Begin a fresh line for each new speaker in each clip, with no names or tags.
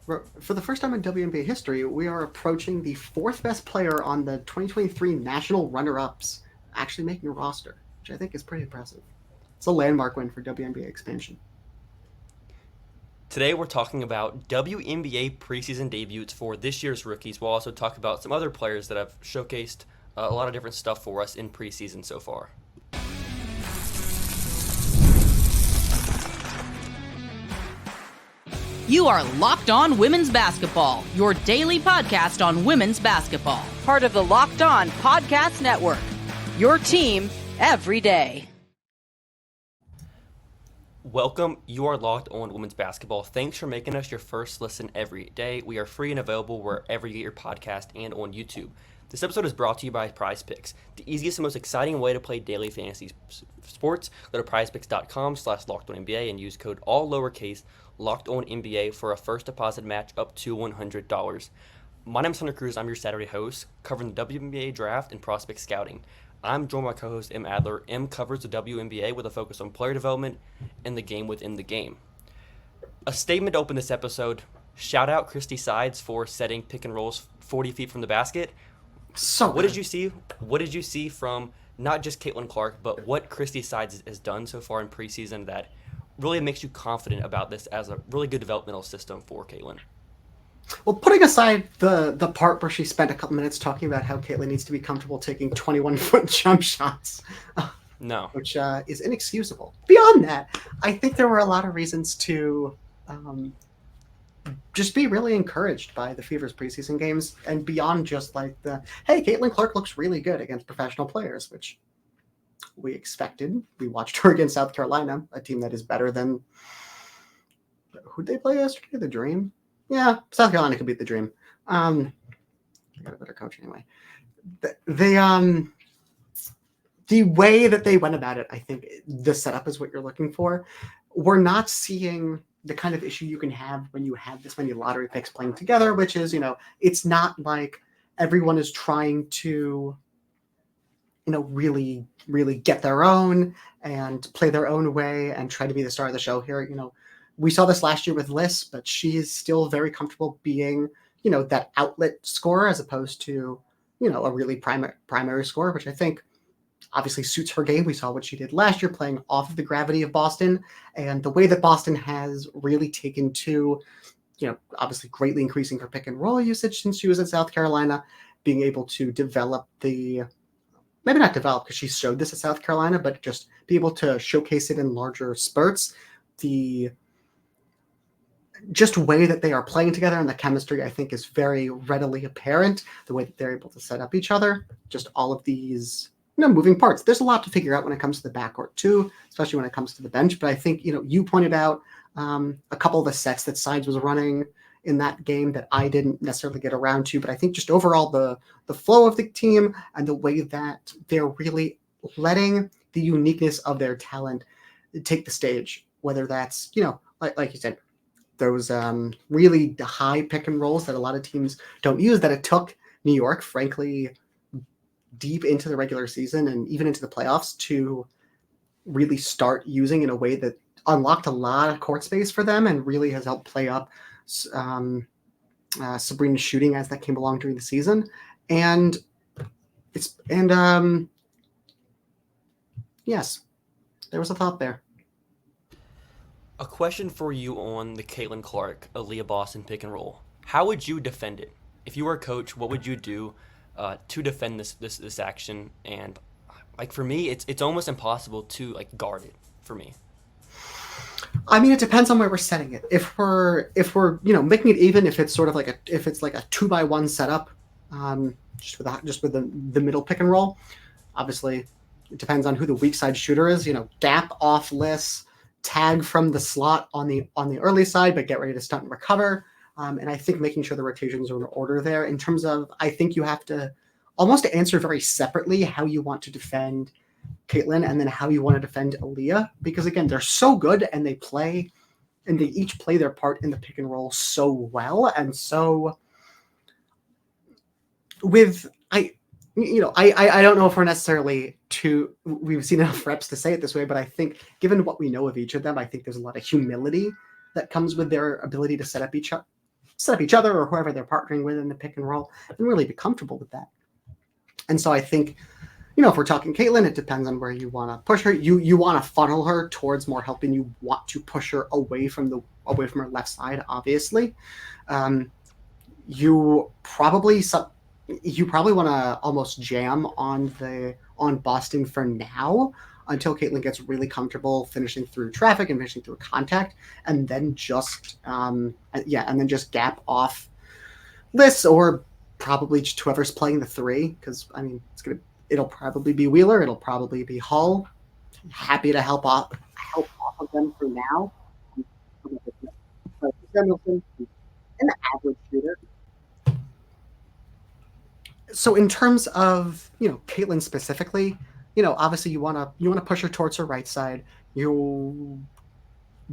For the first time in WNBA history, we are approaching the fourth best player on the 2023 national runner-ups actually making a roster, which I think is pretty impressive. It's a landmark win for WNBA expansion.
Today we're talking about WNBA preseason debuts for this year's rookies. We'll also talk about some other players that have showcased a lot of different stuff for us in preseason so far.
You are Locked On Women's Basketball, your daily podcast on women's basketball. Part of the Locked On Podcast Network, your team every day.
Welcome. You are Locked On Women's Basketball. Thanks for making us your first listen every day. We are free and available wherever you get your podcast and on YouTube. This episode is brought to you by Prize Picks, the easiest and most exciting way to play daily fantasy sports. Go to prizepicks.com/LockedOnNBA and use code all lowercase LockedOnNBA for a first deposit match up to $100. My name is Hunter Cruse. I'm your Saturday host, covering the WNBA draft and prospect scouting. I'm joined by my co-host Em Adler. Em covers the WNBA with a focus on player development and the game within the game. A statement to open this episode. Shout out Christy Sides for setting pick and rolls 40 feet from the basket.
So
what did you see? What did you see from not just Caitlin Clark, but what Christy Sides has done so far in preseason that really makes you confident about this as a really good developmental system for Caitlin?
Well, putting aside the part where she spent a couple minutes talking about how Caitlin needs to be comfortable taking 21-foot jump shots, which is inexcusable. Beyond that, I think there were a lot of reasons to just be really encouraged by the Fever's preseason games, and beyond just like hey, Caitlin Clark looks really good against professional players, which we expected. We watched her against South Carolina, a team that is better than who'd they play yesterday? The Dream? Yeah, South Carolina could beat the Dream. They got a better coach anyway. The way that they went about it, I think the setup is what you're looking for. We're not seeing the kind of issue you can have when you have this many lottery picks playing together, which is, it's not like everyone is trying to, really, really get their own and play their own way and try to be the star of the show here. We saw this last year with Liz, but she is still very comfortable being, that outlet scorer as opposed to, a really primary scorer, which I think obviously suits her game. We saw what she did last year playing off of the gravity of Boston, and the way that Boston has really taken to, obviously greatly increasing her pick and roll usage since she was at South Carolina, being able to develop maybe not develop because she showed this at South Carolina, but just be able to showcase it in larger spurts. The just way that they are playing together and the chemistry, I think, is very readily apparent. The way that they're able to set up each other, just all of these moving parts. There's a lot to figure out when it comes to the backcourt too, especially when it comes to the bench. But I think, you pointed out a couple of the sets that Sides was running in that game that I didn't necessarily get around to. But I think just overall the flow of the team and the way that they're really letting the uniqueness of their talent take the stage, whether that's, like you said, those really high pick and rolls that a lot of teams don't use, that it took New York, frankly, deep into the regular season and even into the playoffs to really start using in a way that unlocked a lot of court space for them and really has helped play up Sabrina's shooting as that came along during the season. And yes, there was a thought there.
A question for you on the Caitlin Clark, Aliyah Boston pick and roll. How would you defend it? If you were a coach, what would you do to defend this action? And like for me, it's almost impossible to guard it for me.
I mean, it depends on where we're setting it. If we're making it even, if it's sort of like a 2x1 setup, just with the middle pick and roll, obviously it depends on who the weak side shooter is. Gap off Liz, tag from the slot on the early side, but get ready to stunt and recover. And I think making sure the rotations are in order there. In terms of, I think you have to almost answer very separately how you want to defend Caitlin and then how you want to defend Aliyah, because again, they're so good and they each play their part in the pick and roll so well. And so I don't know if we're necessarily we've seen enough reps to say it this way, but I think given what we know of each of them, I think there's a lot of humility that comes with their ability to set up set up each other or whoever they're partnering with in the pick and roll and really be comfortable with that. And so I think, if we're talking Caitlin, it depends on where you want to push her. You want to funnel her towards more help, and you want to push her away from her left side, obviously. You probably want to almost jam on Boston for now until Caitlin gets really comfortable finishing through traffic and finishing through contact, and then just gap off Liz, or probably just whoever's playing the three, because it'll probably be Wheeler, it'll probably be Hull. Happy to help off of them for now. Samuelson, an average shooter. So in terms of Caitlin specifically, obviously you want to push her towards her right side. You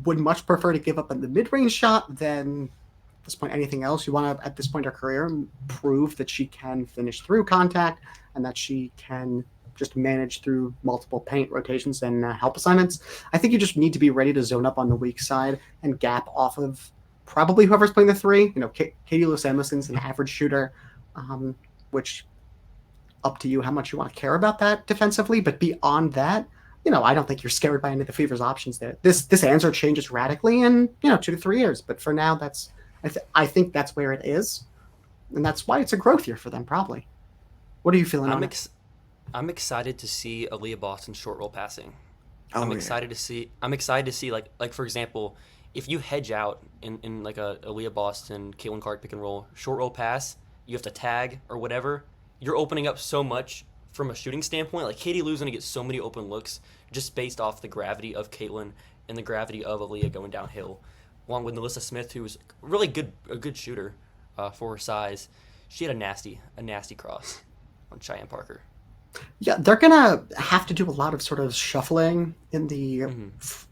would much prefer to give up on the mid-range shot than at this point anything else. You want to, at this point in her career, prove that she can finish through contact and that she can just manage through multiple paint rotations and help assignments. I think you just need to be ready to zone up on the weak side and gap off of probably whoever's playing the three. Katie Lou Samuelson's an average shooter, which up to you how much you want to care about that defensively. But beyond that, I don't think you're scared by any of the Fever's options there. This answer changes radically in 2 to 3 years. But for now, I think that's where it is, and that's why it's a growth year for them probably. What are you feeling on it?
I'm excited to see Aliyah Boston short roll passing.
I'm
excited to see like for example, if you hedge out in like a Aliyah Boston, Caitlin Clark pick and roll, short roll pass, you have to tag or whatever, you're opening up so much from a shooting standpoint. Like Katie Lou's going to get so many open looks just based off the gravity of Caitlin and the gravity of Aliyah going downhill, along with Melissa Smith, who's really a good shooter for her size. She had a nasty cross on Cheyenne Parker.
Yeah, they're gonna have to do a lot of sort of shuffling in the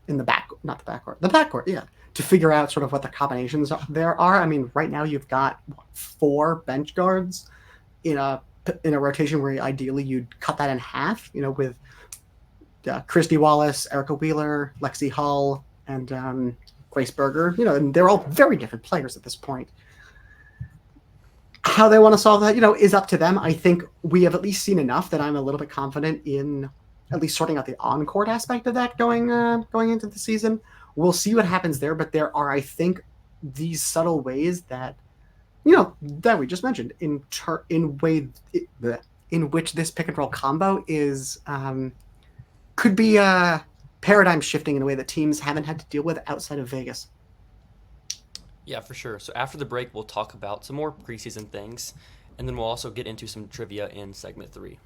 backcourt, yeah, to figure out sort of what the combinations there are. Right now you've got 4 bench guards in a rotation where ideally you'd cut that in half. With Christy Wallace, Erica Wheeler, Lexi Hull, and Grace Berger. And they're all very different players at this point. How they want to solve that, is up to them. I think we have at least seen enough that I'm a little bit confident in at least sorting out the on-court aspect of that going into the season. We'll see what happens there, but there are, I think, these subtle ways that we just mentioned in which this pick and roll combo is could be paradigm shifting in a way that teams haven't had to deal with outside of Vegas.
Yeah, for sure. So after the break, we'll talk about some more preseason things, and then we'll also get into some trivia in segment 3.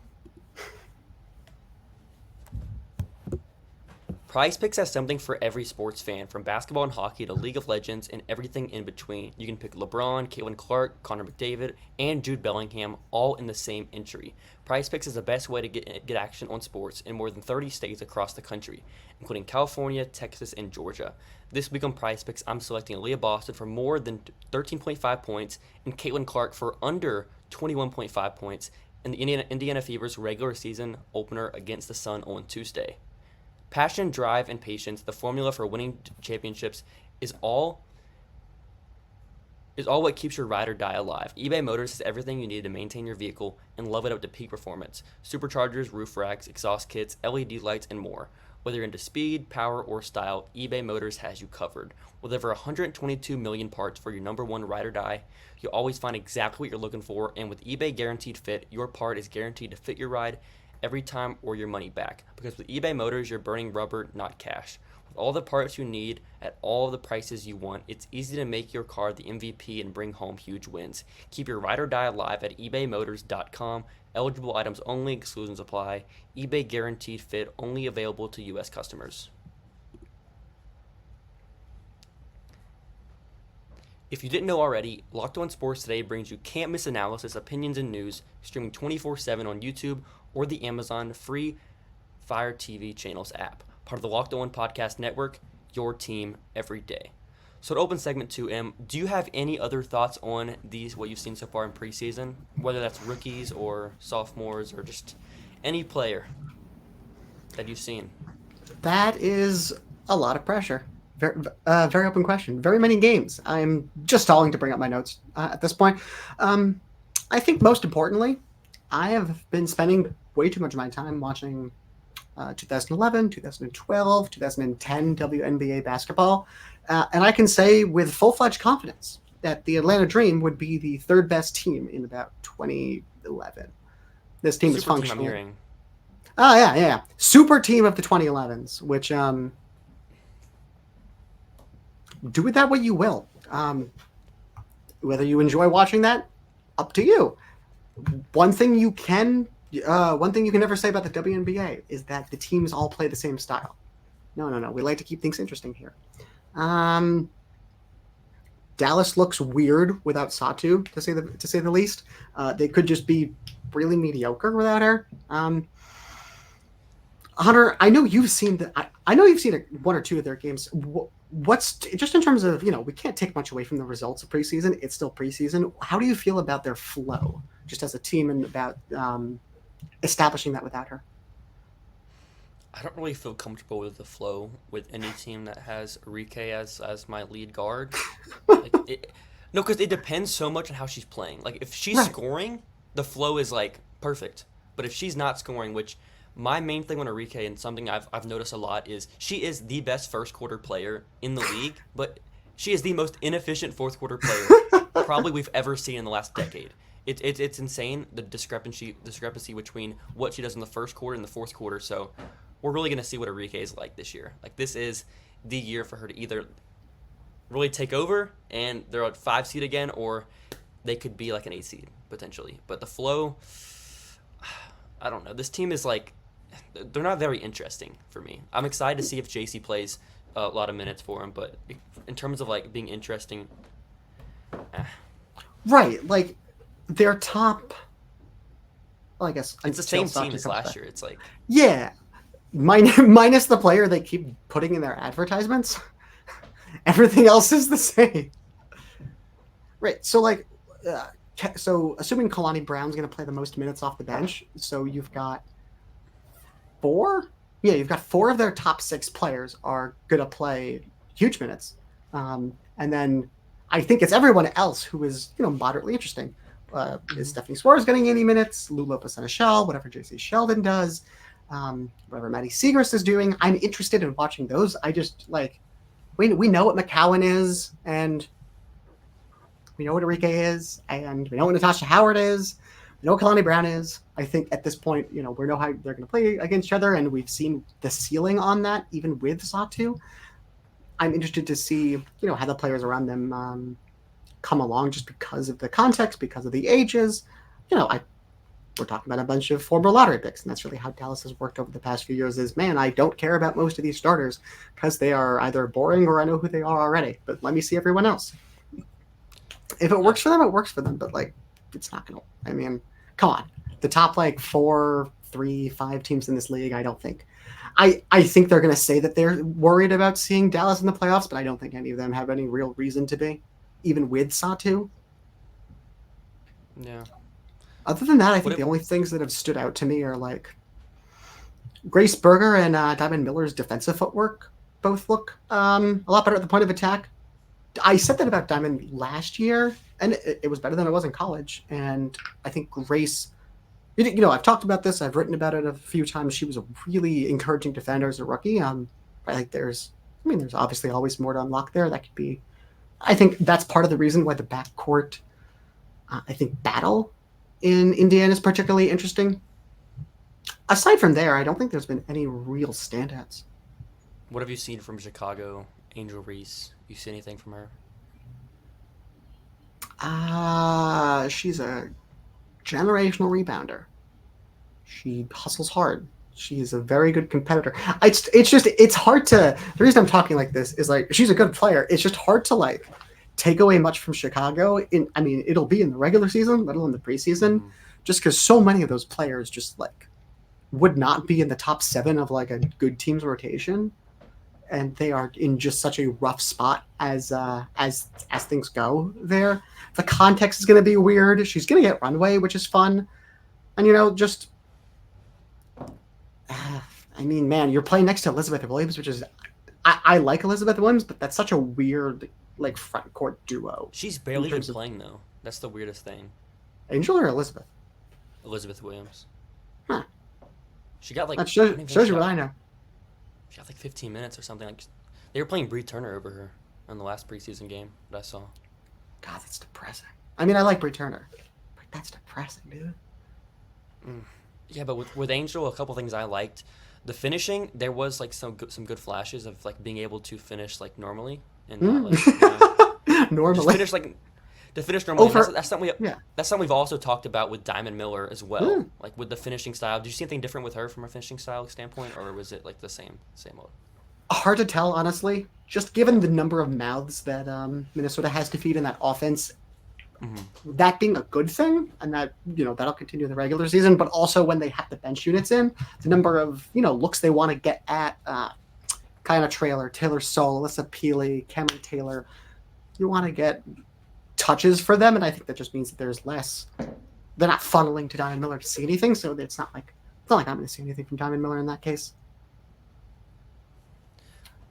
Prize Picks has something for every sports fan, from basketball and hockey to League of Legends and everything in between. You can pick LeBron, Caitlin Clark, Connor McDavid, and Jude Bellingham all in the same entry. Prize Picks is the best way to get action on sports in more than 30 states across the country, including California, Texas, and Georgia. This week on Prize Picks, I'm selecting Aliyah Boston for more than 13.5 points and Caitlin Clark for under 21.5 points in the Indiana Fever's regular season opener against the Sun on Tuesday. Passion, drive, and patience, the formula for winning championships, is all what keeps your ride or die alive. eBay Motors has everything you need to maintain your vehicle and level it up to peak performance. Superchargers, roof racks, exhaust kits, LED lights, and more. Whether you're into speed, power, or style, eBay Motors has you covered. With over 122 million parts for your number one ride or die, you'll always find exactly what you're looking for, and with eBay Guaranteed Fit, your part is guaranteed to fit your ride every time or your money back. Because with eBay Motors, you're burning rubber, not cash. With all the parts you need at all the prices you want, it's easy to make your car the MVP and bring home huge wins. Keep your ride or die alive at ebaymotors.com. Eligible items only, exclusions apply. eBay Guaranteed Fit, only available to U.S. customers. If you didn't know already, Locked On Sports Today brings you can't-miss analysis, opinions, and news, streaming 24/7 on YouTube or the Amazon free Fire TV channels app. Part of the Locked On Podcast Network, your team every day. So to open segment 2, Em, do you have any other thoughts on what you've seen so far in preseason? Whether that's rookies or sophomores or just any player that you've seen?
That is a lot of pressure. Very open question. Very many games. I'm just stalling to bring up my notes at this point. I think most importantly, I have been spending way too much of my time watching 2011, 2012, 2010 WNBA basketball. And I can say with full-fledged confidence that the Atlanta Dream would be the third best team in about 2011. This team is functioning.
I'm hearing.
Oh, yeah. Super team of the 2011s, which do with that what you will. Whether you enjoy watching that, up to you. One thing you can never say about the WNBA is that the teams all play the same style. No. We like to keep things interesting here. Dallas looks weird without Satu, to say the least. They could just be really mediocre without her. Hunter, I know you've seen one or two of their games. What's just in terms of, we can't take much away from the results of preseason. It's still preseason. How do you feel about their flow, just as a team, and about establishing that without her?
I don't really feel comfortable with the flow with any team that has Rike as my lead guard. Because it depends so much on how she's playing. Like, if she's scoring, the flow is like perfect. But if she's not scoring, which my main thing on Enrique, and something I've noticed a lot, is she is the best first quarter player in the league, but she is the most inefficient fourth quarter player probably we've ever seen in the last decade. It's insane, the discrepancy between what she does in the first quarter and the fourth quarter. So we're really going to see what Enrique is like this year. Like, this is the year for her to either really take over and they're at 5 seed again, or they could be like an 8 seed potentially. But the flow, I don't know. This team is like, they're not very interesting for me. I'm excited to see if JC plays a lot of minutes for him, but in terms of like being interesting,
right? Like, their top, well, I guess
it's the same team as last year. It's like,
yeah, minus the player they keep putting in their advertisements. Everything else is the same. Right. So like, so assuming Kalani Brown's going to play the most minutes off the bench, so you've got 4? Yeah, you've got 4 of their top 6 players are going to play huge minutes. And then I think it's everyone else who is, moderately interesting. Is Stephanie Suarez getting any minutes? Lou Lopez-Sénéchal, whatever J.C. Sheldon does, whatever Maddie Siegrist is doing. I'm interested in watching those. I just, we know what McCowan is, and we know what Enrique is, and we know what Natasha Howard is. We know what Kalani Brown is. I think at this point, we know how they're going to play against each other, and we've seen the ceiling on that, even with Satu. I'm interested to see, how the players around them come along, just because of the context, because of the ages. We're talking about a bunch of former lottery picks, and that's really how Dallas has worked over the past few years. Is, man, I don't care about most of these starters because they are either boring or I know who they are already. But let me see everyone else. If it works for them, it works for them. But it's not going to. I mean, come on. The top 4, 3, 5 teams in this league, I don't think. I think they're going to say that they're worried about seeing Dallas in the playoffs, but I don't think any of them have any real reason to be, even with Satu.
Yeah.
Other than that, I think the only things that have stood out to me are Grace Berger and Diamond Miller's defensive footwork both look a lot better at the point of attack. I said that about Diamond last year, and it was better than it was in college. And I think Grace, I've talked about this. I've written about it a few times. She was a really encouraging defender as a rookie. I think there's obviously always more to unlock there. That could be, I think that's part of the reason why the backcourt, I think, battle in Indiana is particularly interesting. Aside from there, I don't think there's been any real standouts.
What have you seen from Chicago, Angel Reese? You see anything from her?
She's a generational rebounder. She hustles hard. She's a very good competitor. It's hard to, the reason I'm talking like this is she's a good player. It's just hard to take away much from Chicago. It'll be in the regular season, let alone the preseason, just because so many of those players just would not be in the top 7 of a good team's rotation, and they are in just such a rough spot as things go there. The context is going to be weird. She's going to get runway, which is fun, and man, you're playing next to Elizabeth Williams, which is I like Elizabeth Williams, but that's such a weird like front court duo.
She's barely been playing though. That's the weirdest thing.
Angel or Elizabeth?
Elizabeth Williams.
Huh.
She got like
That shows you what I know.
She got like 15 minutes or something. Like they were playing Bree Turner over her in the last preseason game that I saw.
God, that's depressing. I mean, I like Bree Turner, but that's depressing, dude.
Yeah, but with Angel, a couple things I liked. The finishing, there was like some good flashes of like being able to finish like normally and not like
Normally
just finish to finish normally. That's something that's something we've also talked about with Diamond Miller as well. Like with the finishing style. Did you see anything different with her from a finishing style standpoint, or was it like the same old?
Hard to tell, honestly. Just given the number of mouths that Minnesota has to feed in that offense, that being a good thing, and that that'll continue in the regular season. But also when they have the bench units in, the number of looks they want to get at Kiana Traylor, Taylor Soule, Alyssa Peely, Cameron Taylor, you want to get touches for them, and I think that just means that there's less. They're not funneling to Diamond Miller to see anything, so it's not like I'm going to see anything from Diamond Miller in that case.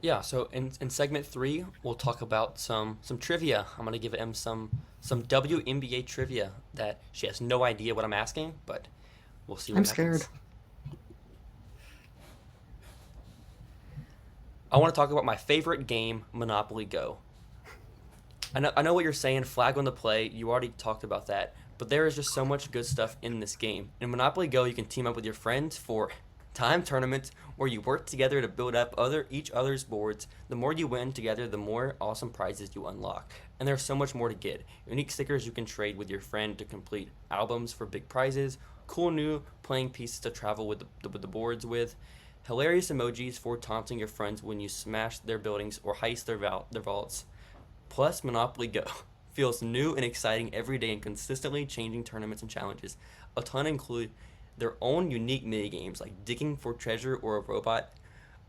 Yeah, so in segment 3, we'll talk about some trivia. I'm going to give Em some WNBA trivia that she has no idea what I'm asking, but we'll see what happens.
I'm scared.
I want to talk about my favorite game, Monopoly Go. I know what you're saying, flag on the play. You already talked about that, but there is just so much good stuff in this game. In Monopoly Go, you can team up with your friends for time tournaments where you work together to build up each other's boards. The more you win together, the more awesome prizes you unlock. And there's so much more to get. Unique stickers you can trade with your friend to complete albums for big prizes, cool new playing pieces to travel with the boards with, hilarious emojis for taunting your friends when you smash their buildings or heist their vaults. Plus, Monopoly Go feels new and exciting every day and consistently changing tournaments and challenges. A ton include their own unique minigames like digging for treasure or a robot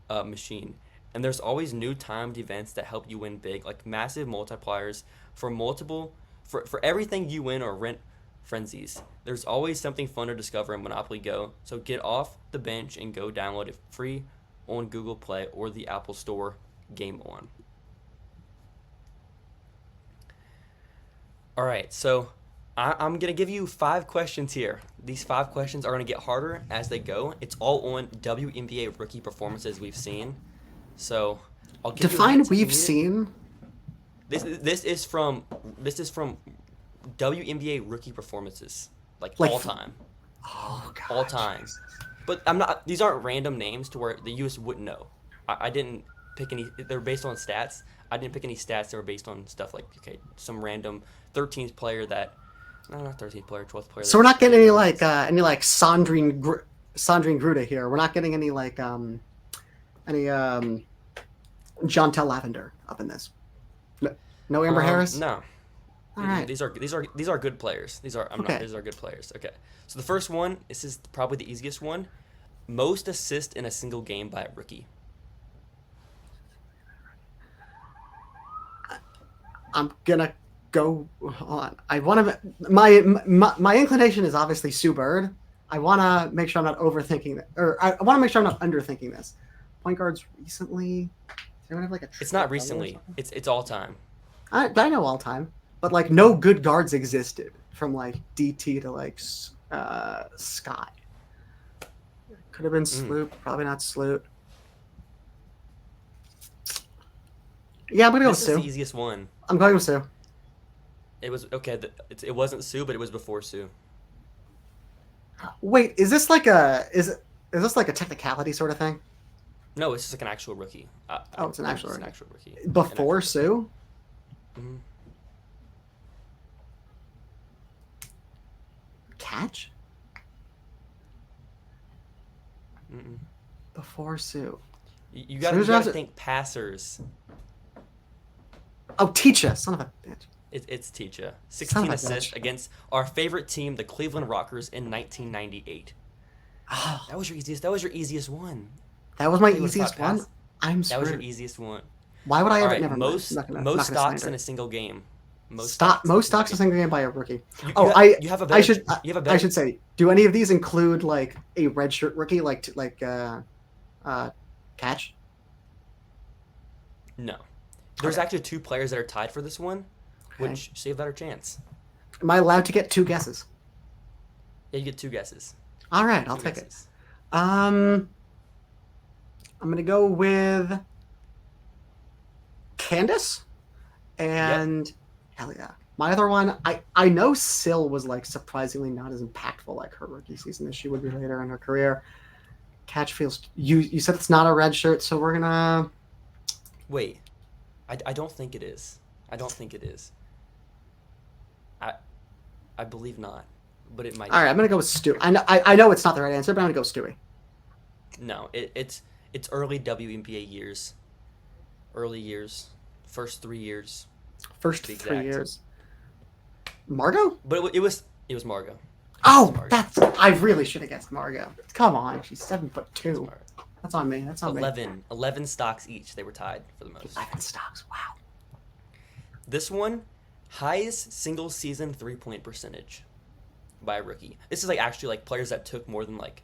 machine. And there's always new timed events that help you win big, like massive multipliers for everything you win or rent frenzies. There's always something fun to discover in Monopoly Go, so get off the bench and go download it free on Google Play or the Apple Store. Game on. All right, so I'm going to give you 5 questions here. These 5 questions are going to get harder as they go. It's all on WNBA rookie performances we've seen. So I'll give
define we've seen.
This is from WNBA rookie performances, like all time.
Oh God.
All time. Jesus. But these aren't random names to where the US wouldn't know. I didn't pick any. They're based on stats. I didn't pick any stats that were based on stuff like some random 13th player that. No, not 13th player, 12th player.
So we're not getting any Sandrine Gruda here. We're not getting any Jontel Lavender up in this. No Amber Harris.
No.
All right.
These are good players. These are good players. Okay. So the first one, this is probably the easiest one. Most assists in a single game by a rookie.
I'm gonna go on. I want to. My inclination is obviously Sue Bird. I want to make sure I'm not overthinking it, or I want to make sure I'm not underthinking this. Point guards recently. Does anyone have like a?
It's not recently. It's all time.
I know all time, but like no good guards existed from like DT to like Sky. Could have been Sloot. Probably not Sloot. Yeah, I'm gonna go with Sue.
This is the easiest one.
I'm going with Sue.
It was okay. It wasn't Sue, but it was before Sue.
Wait, is this like a technicality sort of thing?
No, it's just like an actual rookie.
It's an actual
rookie.
Before Sue?
Mm-hmm.
Catch?
Mm-mm.
Before Sue.
You gotta think passers.
Oh, Teacha, son of a bitch.
It's Teacha. 16 assists against our favorite team, the Cleveland Rockers, in 1998.
Oh.
That was your easiest one.
That was my easiest one? I'm
screwed. That was your easiest one.
Why would I ever?
Right,
never
most stocks in a single game.
Most stocks in a single game by a rookie.
I
should say, do any of these include like a redshirt rookie, like Catch?
No. There's
Okay.
actually 2 players that are tied for this one,
Okay.
which so you have a better chance.
Am I allowed to get 2 guesses?
Yeah, you get 2 guesses.
All right, I'll
2
take
guesses.
it. I'm gonna go with Candace and Aliyah. My other one, I know Syl was like surprisingly not as impactful like her rookie season as she would be later in her career. Catchfield's you said it's not a red shirt, so we're gonna.
Wait. I don't think it is. I don't think it is. I believe not, but it might.
All right, I'm gonna go with Stu. I know it's not the right answer, but I'm gonna go with Stewie.
No, it's early WNBA years. Early years. First 3 years.
First
To be
3
exact.
years. Margot?
But it was Margot.
Oh,
Margot.
I really should have guessed Margot. Come on, she's 7'2".
Margot.
That's on me. That's on me.
11 stocks each. They were tied for the most.
11 stocks. Wow.
This one, highest single season 3-point percentage by a rookie. This is like actually like players that took more than like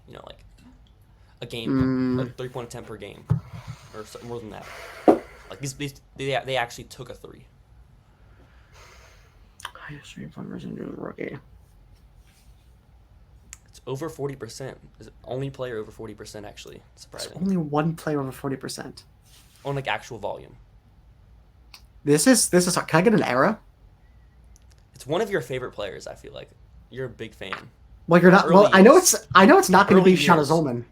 a game, like 3-point attempt per game, or more than that. Like they actually took a 3.
Highest 3-point percentage rookie.
It's over 40%. It's the only player over 40% actually.
There's
Surprising.
only one player over 40%.
On like actual volume.
This is. Can I get an era?
It's one of your favorite players. I feel like you're a big fan.
Well, you're not.
Early
Well, I know
years.
it's not going to
Early
be Shauna
years.
Zolman.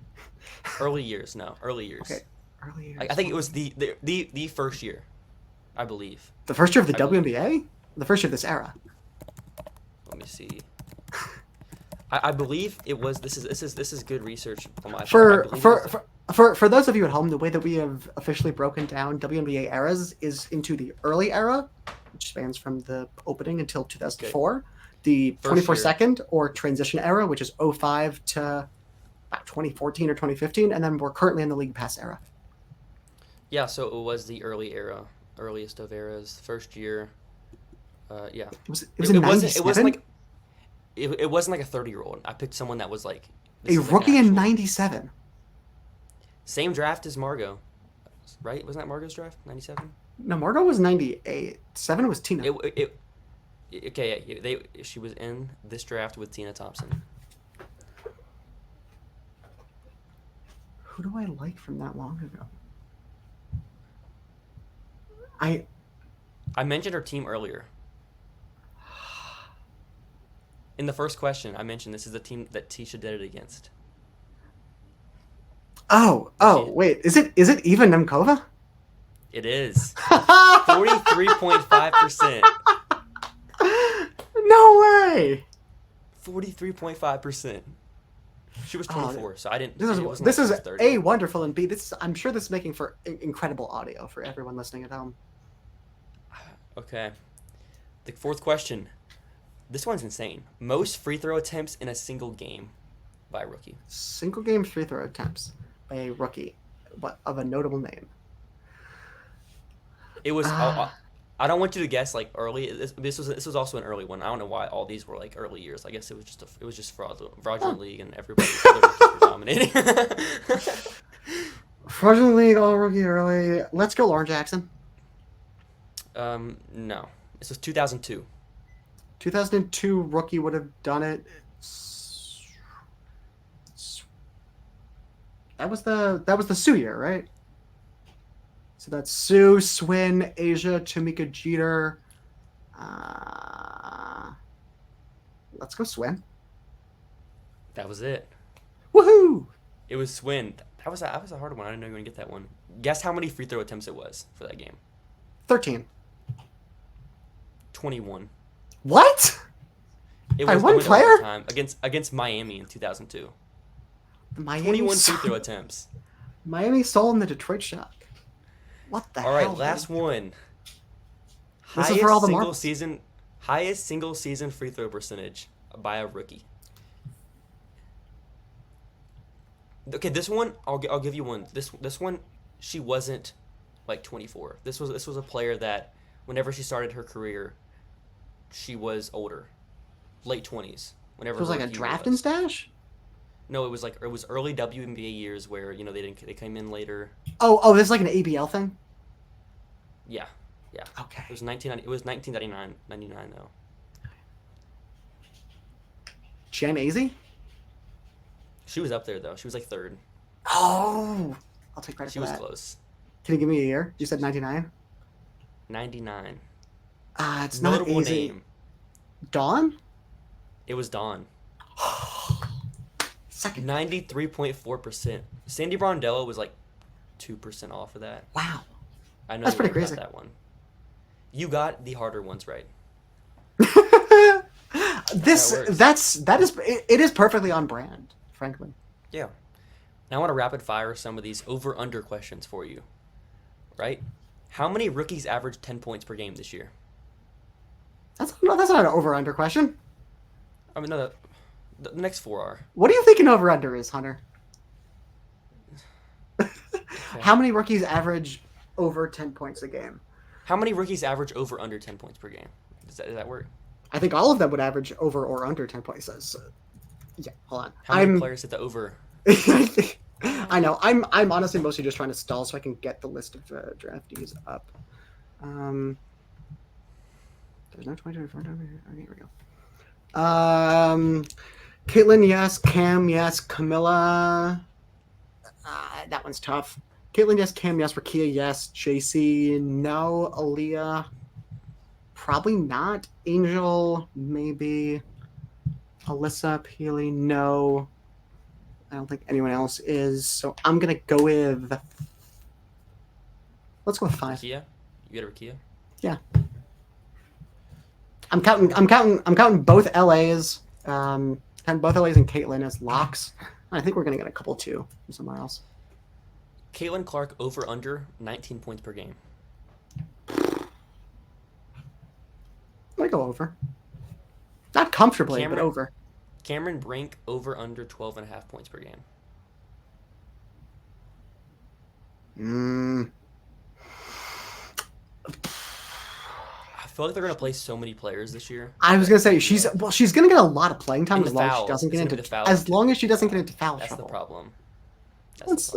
Early years, no, early years.
Okay. Early years.
I think it was the first year, I believe.
The first year of the
I believe.
WNBA. The first year of this era.
Let me see. I believe it was. This is good research on my part. I
For
believe it was
for those of you at home, the way that we have officially broken down WNBA eras is into the early era, which spans from the opening until 2004, the
First
24-second or transition era, which is 05 to about 2014 or 2015, and then we're currently in the League Pass era.
Yeah, so it was the early era, earliest of eras, first year. Yeah.
It was in 97?
It wasn't like a 30-year-old. I picked someone that was like
A
this is like
rookie
an
in
actual-
97.
Same draft as Margot, right? Wasn't that Margot's draft? 97.
No, Margot was 98. 7 was Tina.
Okay. Yeah, she was in this draft with Tina Thompson.
Who do I like from that long ago?
I mentioned her team earlier. In the first question, I mentioned this is the team that Tisha did it against.
Oh,
She-
wait. Is it Eva Nemkova?
It is 43.5%.
No way.
43.5%. She was 24, so I didn't.
This
it
is
wasn't
this
like
is
she was 30.
A, wonderful, and B, I'm sure this is making for incredible audio for everyone listening at home.
Okay. The fourth question. This one's insane. Most free throw attempts in a single game by a rookie.
Single game free throw attempts by a rookie, but of a notable name.
It was. I don't want you to guess like early. This was also an early one. I don't know why all these were like early years. I guess it was just fraudulent league and everybody all the rookies were dominating.
Fraudulent League all rookie early. Let's go, Lauren Jackson.
No. This was 2002.
2002 rookie would have done it. That was the Sue year, right? So that's Sue, Swin, Asia, Tamika Jeter. Let's go Swin.
That was it.
Woohoo!
It was Swin. That was a hard one. I didn't know you were gonna get that one. Guess how many free throw attempts it was for that game?
13.
21.
What?
It
By
was
one
going to
player?
overtime against Miami in 2002.
Miami
21 free
stole-
throw attempts.
Miami stolen the Detroit shot. What the
All
hell?
right, last one.
This is for all the
single
marbles.
season, highest single season free throw percentage by a rookie. Okay, this one I'll give you one. This one she wasn't like 24. This was a player that whenever she started her career, she was older, late 20s. Whenever
It was
her
like a
rookie
draft
was.
and stash?
No, it was early WNBA years where they came in later.
Oh, this is like an ABL thing?
Yeah.
Okay.
It was 1999 though.
Jen Azey?
She was up there though. She was like third.
Oh, I'll take credit
She
for
was
that.
close.
Can you give me a year? You said 99?
99.
It's not
Notable
Azey.
name.
Dawn?
It was Dawn.
Second.
93.4%. Sandy Brondello was like 2% off of that.
Wow.
I know
That's
you
pretty
got
crazy.
that one. You got the harder ones right.
It is perfectly on brand, frankly.
Yeah. Now I want to rapid fire some of these over/under questions for you. Right? How many rookies averaged 10 points per game this year?
That's not an over/under question.
I mean, no, the next four are.
What do you think an over/under is, Hunter? How many rookies average over 10 points a game?
How many rookies average over/under 10 points per game? Does that work?
I think all of them would average over or under 10 points. Yeah, hold on.
How many players hit the over?
I know. I'm honestly mostly just trying to stall so I can get the list of draftees up. There's no 2024. Okay, here we go. Caitlin, yes. Cam, yes. Camilla. That one's tough. Caitlin, yes. Cam, yes. Rakia, yes. JC, no. Aliyah, probably not. Angel, maybe. Alyssa, Peely, no. I don't think anyone else is. So I'm gonna go with. Let's go with 5.
Rakia? You got a Rakia?
Yeah. I'm counting both LAs. Counting both LAs and Caitlin as locks. I think we're gonna get a couple too from somewhere else.
Caitlin Clark over under 19 points per game.
I go over. Not comfortably, but over.
Cameron Brink over under 12.5 points per game. I feel like they're gonna play so many players this year.
I was gonna say she's gonna get a lot of playing time
And
as
the
long as
fouls.
she doesn't get
It's gonna
into
be the fouls.
as long as she doesn't get into foul
That's
trouble.
the problem.
Let's,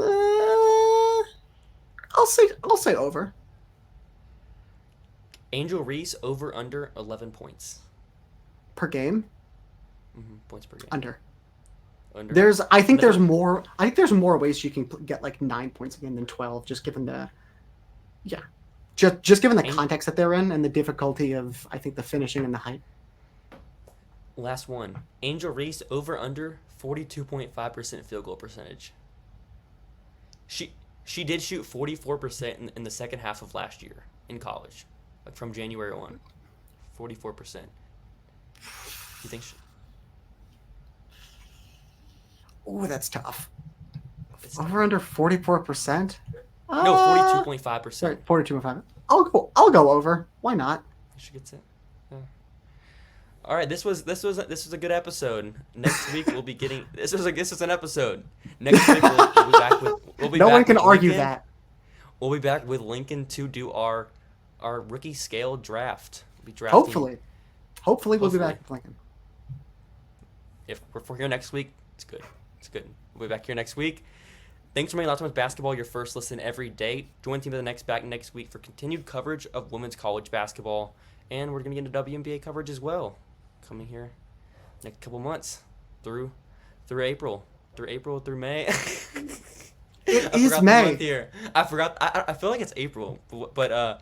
I'll say over.
Angel Reese over under 11 points.
Per game?
Points per game.
Under.
Under.
I think there's more ways she can get like 9 points a game than 12, just given the just given the context that they're in and the difficulty of, I think, the finishing and the height.
Last one. Angel Reese over under 42.5% field goal percentage. She did shoot 44% in the second half of last year in college, like from January on. 44%. You think?
Oh, that's tough. Over under 44%.
No, 42.5%.
Sorry, 42.5. I'll go over. Why not?
She gets it. Yeah. All right, this was a good episode. Next week we'll be getting this was an episode. Next week we'll be back with
no one can argue
Lincoln.
that.
We'll be back with Lincoln to do our rookie scale draft. We'll be drafting.
Hopefully we'll be back with Lincoln.
If we're here next week, it's good. It's good. We'll be back here next week. Thanks for making Locked On Basketball your first listen every day. Join Team of the next week for continued coverage of women's college basketball, and we're gonna get into WNBA coverage as well. Coming here next couple months through April through May.
It is May.
Here. I forgot. I feel like it's April, but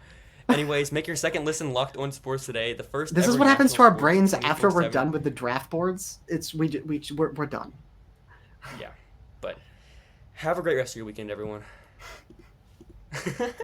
anyways, make your second listen Locked On Sports today. The first.
This is
ever
what happens to our
national
brains
sports
after we're
24/7.
done with the draft boards. We're done.
Yeah, but have a great rest of your weekend, everyone.